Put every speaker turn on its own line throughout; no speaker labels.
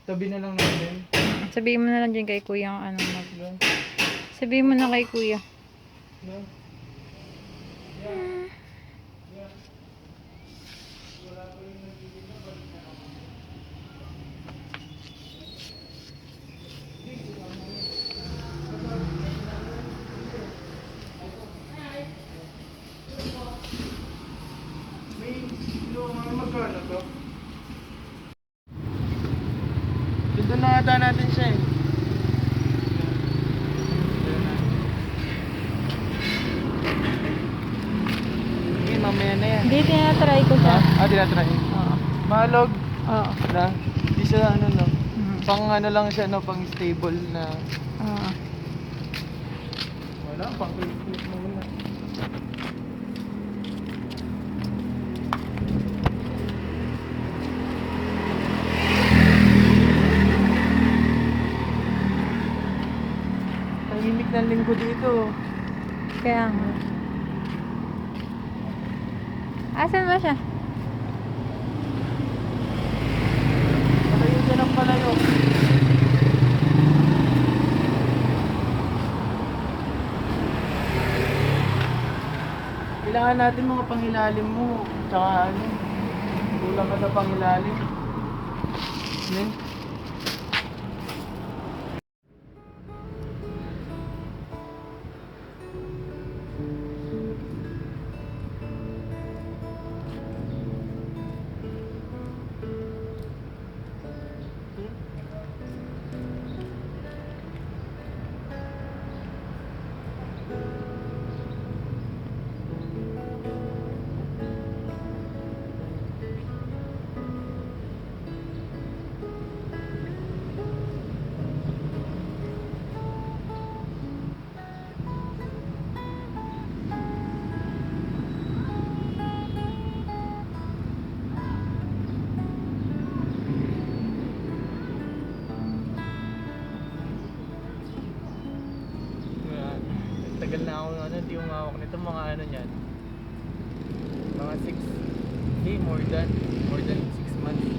Tabi na lang natin.
Sabihin mo na lang dyan kay kuya ang anong mag-vlog. Sabihin mo na kay kuya.
No? Magkano to? Dito na ata natin siya eh. Okay, mamaya na yan.
Hindi, tinatry ko siya.
Tinatry.
Oo.
Mahalog.
Oo.
Na? Di siya ano no?
Mhm.
Pang ano lang siya no? Pang stable na.
Oo.
Wala, pang click mo muna. Tahimik ng linggo dito.
Kaya nga. Asan ba siya?
Palayo dyan ang palayo. Kailangan natin mga pangilalim mo. Tsaka ano, kulang ka sa pangilalim. Ano? Tagal na ako ano, hindi umawak nito mga ano niyan. Mga 6, hindi, more than 6 months.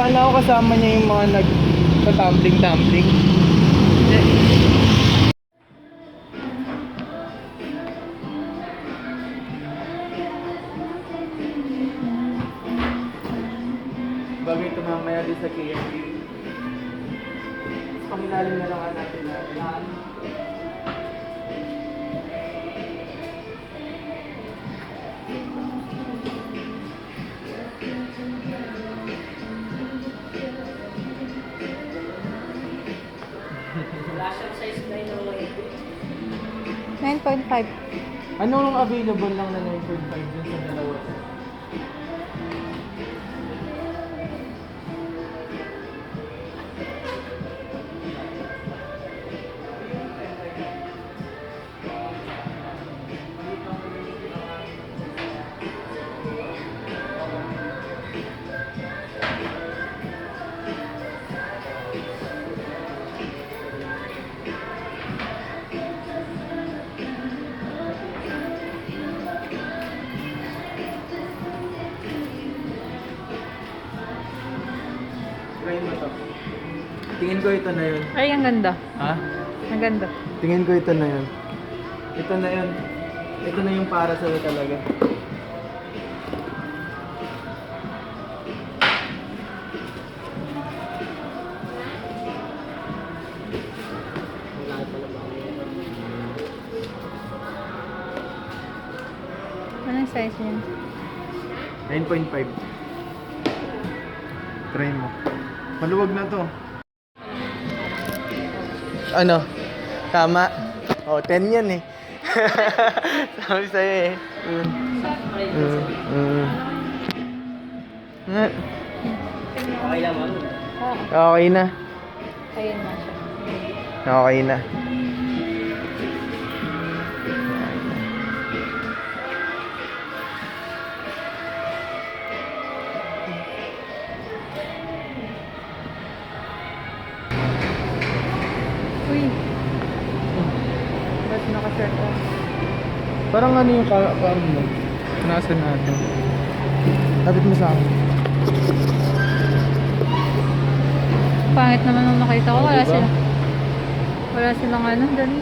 Kala ko kasama niya yung mga nag-tumbling-tumbling. Bagay ito mamaya din sa KFC. Pangilalim na lang natin na yan.
Wala siyang size 9 o
9.5.
Anong available lang na 9.5 dun sa dalawa? Try mo to. Tingin ko ito na yun.
Ay, ang ganda.
Ha?
Ang ganda.
Tingin ko ito na yun. Ito na yun. Ito na yung para sa'yo talaga.
Anong size niya?
9.5. Try mo. Maluwag na to. Ano? Tama. Oh, 10 yan eh. Sabi sa'yo eh. Nga.
Okay naman.
Okay na.
Ayun na siya.
Okay na.
Uy. Ba't naka-shirt ka?
Parang ano yung car mo? Nasa natin. Lapit mo sa akin.
Pangit naman nung nakita ko. Wala
Diba?
sila. Wala silang ano. Dali.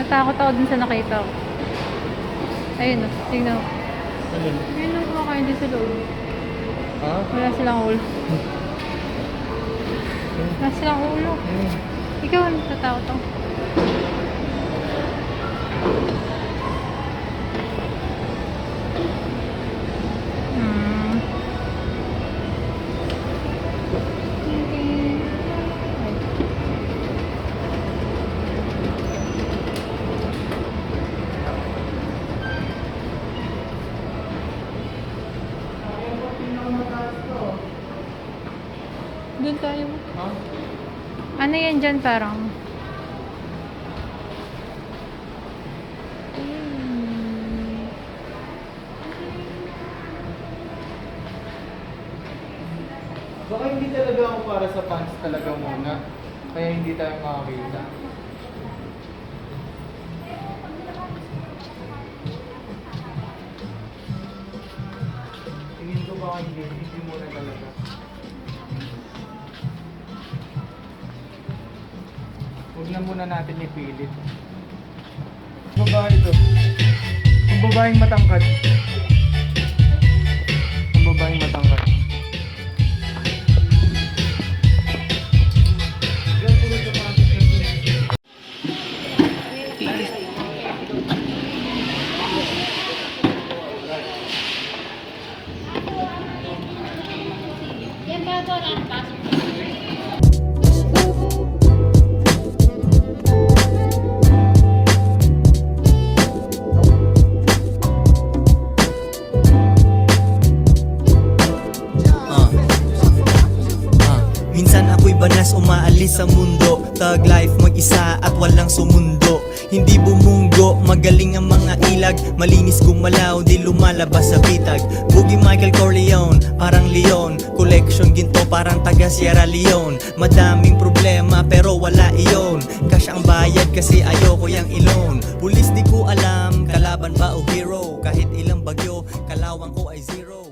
Natakot ako dun sa nakita ko. Ayun o. Tingnan mo.
Ayun.
Ayun o. Kumakain din sa loob.
Ha?
Wala silang ulo. Wala silang ulo. Ikaw, natatakot ako. Hmm. Okay. Ay. Doon tayo.
Ha?
Ano yan dyan parang?
Baka hindi talaga ako para sa pants talaga muna. Kaya hindi tayo makakita. Tingin ko baka hindi muna talaga. Huwag na muna natin ipilit. Babae ito. Ang babaeng matangkad. Ang babaeng matangkad.
Minsan ako'y banas umaalis sa mundo, thug life mag-isa at walang sumundo. Hindi bumunggo, magaling ang mga ilag, malinis gumalaw, di lumalabas sa bitag. Boogie Michael Corleone, parang leon, collection ginto parang taga Sierra Leone. Madaming problema pero wala iyon, cash ang bayad kasi ayoko yang ilon. Pulis di ko alam, kalaban ba o hero, kahit ilang bagyo, kalawang ko ay zero.